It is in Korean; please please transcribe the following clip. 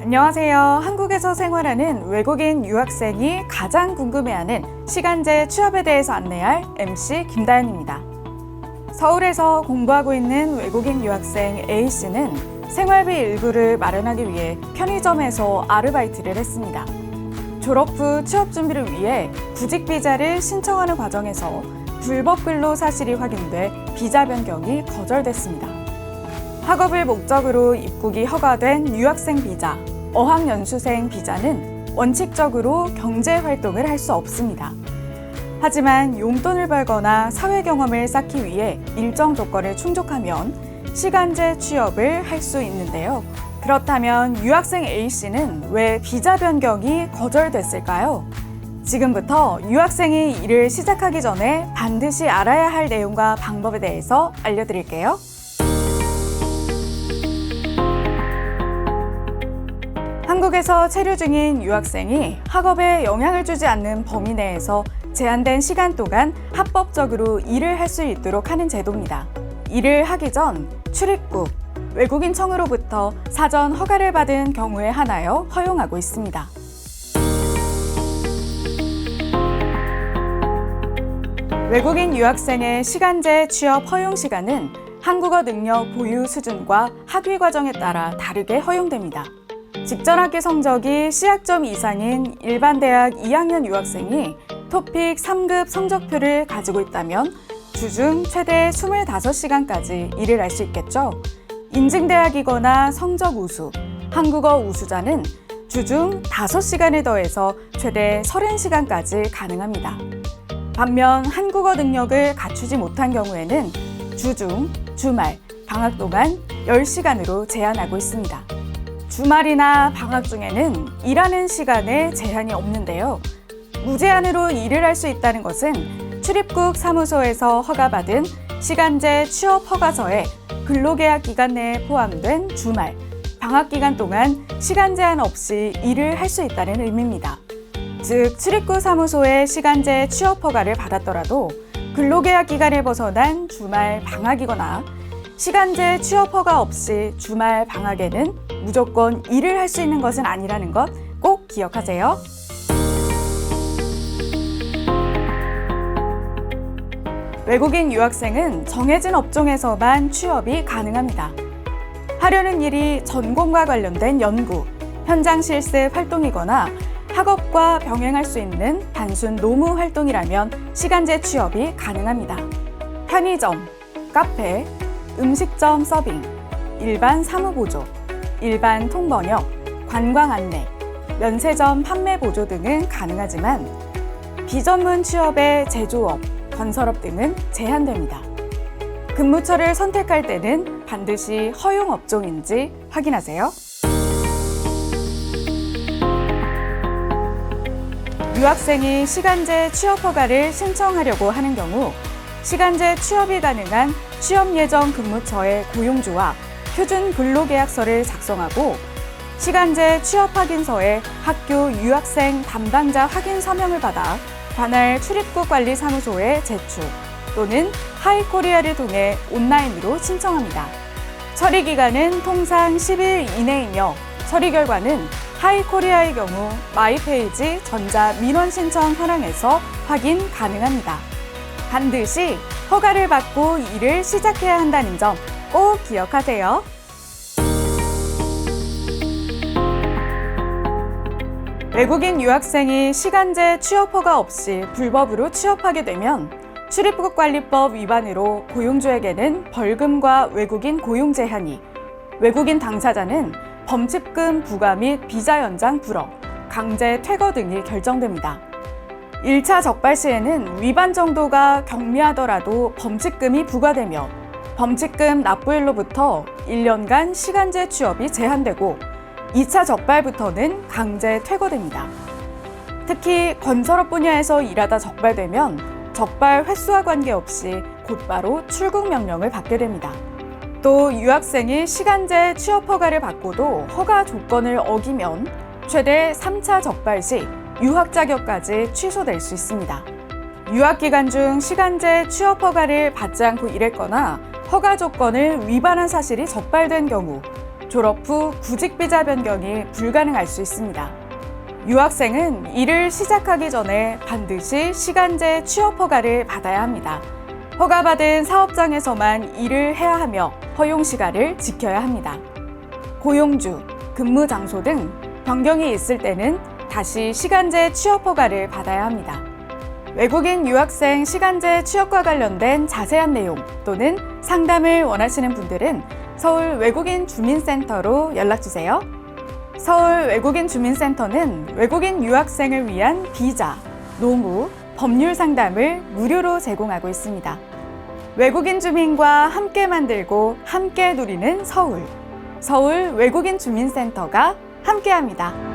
안녕하세요. 한국에서 생활하는 외국인 유학생이 가장 궁금해하는 시간제 취업에 대해서 안내할 MC 김다연입니다. 서울에서 공부하고 있는 외국인 유학생 A씨는 생활비 일부를 마련하기 위해 편의점에서 아르바이트를 했습니다. 졸업 후 취업 준비를 위해 구직 비자를 신청하는 과정에서 불법 근로 사실이 확인돼 비자 변경이 거절됐습니다. 학업을 목적으로 입국이 허가된 유학생 비자, 어학연수생 비자는 원칙적으로 경제활동을 할 수 없습니다. 하지만 용돈을 벌거나 사회 경험을 쌓기 위해 일정 조건을 충족하면 시간제 취업을 할 수 있는데요. 그렇다면 유학생 A씨는 왜 비자 변경이 거절됐을까요? 지금부터 유학생이 일을 시작하기 전에 반드시 알아야 할 내용과 방법에 대해서 알려드릴게요. 한국에서 체류 중인 유학생이 학업에 영향을 주지 않는 범위 내에서 제한된 시간 동안 합법적으로 일을 할 수 있도록 하는 제도입니다. 일을 하기 전 출입국, 외국인 청으로부터 사전 허가를 받은 경우에 한하여 허용하고 있습니다. 외국인 유학생의 시간제 취업 허용 시간은 한국어 능력 보유 수준과 학위 과정에 따라 다르게 허용됩니다. 직전학기 성적이 C학점 이상인 일반 대학 2학년 유학생이 토픽 3급 성적표를 가지고 있다면 주중 최대 25시간까지 일을 할 수 있겠죠. 인증대학이거나 성적 우수, 한국어 우수자는 주중 5시간을 더해서 최대 30시간까지 가능합니다. 반면 한국어 능력을 갖추지 못한 경우에는 주중, 주말, 방학 동안 10시간으로 제한하고 있습니다. 주말이나 방학 중에는 일하는 시간에 제한이 없는데요. 무제한으로 일을 할 수 있다는 것은 출입국 사무소에서 허가받은 시간제 취업 허가서에 근로계약 기간 내에 포함된 주말, 방학 기간 동안 시간 제한 없이 일을 할 수 있다는 의미입니다. 즉, 출입국 사무소의 시간제 취업 허가를 받았더라도 근로계약 기간을 벗어난 주말, 방학이거나 시간제 취업 허가 없이 주말, 방학에는 무조건 일을 할 수 있는 것은 아니라는 것 꼭 기억하세요. 외국인 유학생은 정해진 업종에서만 취업이 가능합니다. 하려는 일이 전공과 관련된 연구, 현장 실습 활동이거나 학업과 병행할 수 있는 단순 노무 활동이라면 시간제 취업이 가능합니다. 편의점, 카페, 음식점 서빙, 일반 사무보조, 일반 통번역, 관광 안내, 면세점 판매 보조 등은 가능하지만 비전문 취업의 제조업, 건설업 등은 제한됩니다. 근무처를 선택할 때는 반드시 허용 업종인지 확인하세요. 유학생이 시간제 취업 허가를 신청하려고 하는 경우 시간제 취업이 가능한 취업 예정 근무처의 고용주와 표준 근로계약서를 작성하고 시간제 취업 확인서에 학교 유학생 담당자 확인 서명을 받아 관할 출입국관리사무소에 제출 또는 하이코리아를 통해 온라인으로 신청합니다. 처리 기간은 통상 10일 이내이며 처리 결과는 하이코리아의 경우 마이페이지 전자 민원 신청 현황에서 확인 가능합니다. 반드시 허가를 받고 일을 시작해야 한다는 점 꼭 기억하세요. 외국인 유학생이 시간제 취업 허가 없이 불법으로 취업하게 되면 출입국관리법 위반으로 고용주에게는 벌금과 외국인 고용 제한이, 외국인 당사자는 범칙금 부과 및 비자 연장 불허, 강제 퇴거 등이 결정됩니다. 1차 적발 시에는 위반 정도가 경미하더라도 범칙금이 부과되며 범칙금 납부일로부터 1년간 시간제 취업이 제한되고 2차 적발부터는 강제 퇴거됩니다. 특히 건설업 분야에서 일하다 적발되면 적발 횟수와 관계없이 곧바로 출국 명령을 받게 됩니다. 또 유학생이 시간제 취업 허가를 받고도 허가 조건을 어기면 최대 3차 적발 시 유학 자격까지 취소될 수 있습니다. 유학 기간 중 시간제 취업 허가를 받지 않고 일했거나 허가 조건을 위반한 사실이 적발된 경우 졸업 후 구직 비자 변경이 불가능할 수 있습니다. 유학생은 일을 시작하기 전에 반드시 시간제 취업 허가를 받아야 합니다. 허가받은 사업장에서만 일을 해야 하며 허용 시간을 지켜야 합니다. 고용주, 근무 장소 등 변경이 있을 때는 다시 시간제 취업 허가를 받아야 합니다. 외국인 유학생 시간제 취업과 관련된 자세한 내용 또는 상담을 원하시는 분들은 서울 외국인 주민센터로 연락주세요. 서울 외국인 주민센터는 외국인 유학생을 위한 비자, 노무, 법률 상담을 무료로 제공하고 있습니다. 외국인 주민과 함께 만들고 함께 누리는 서울. 서울 외국인 주민센터가 함께합니다.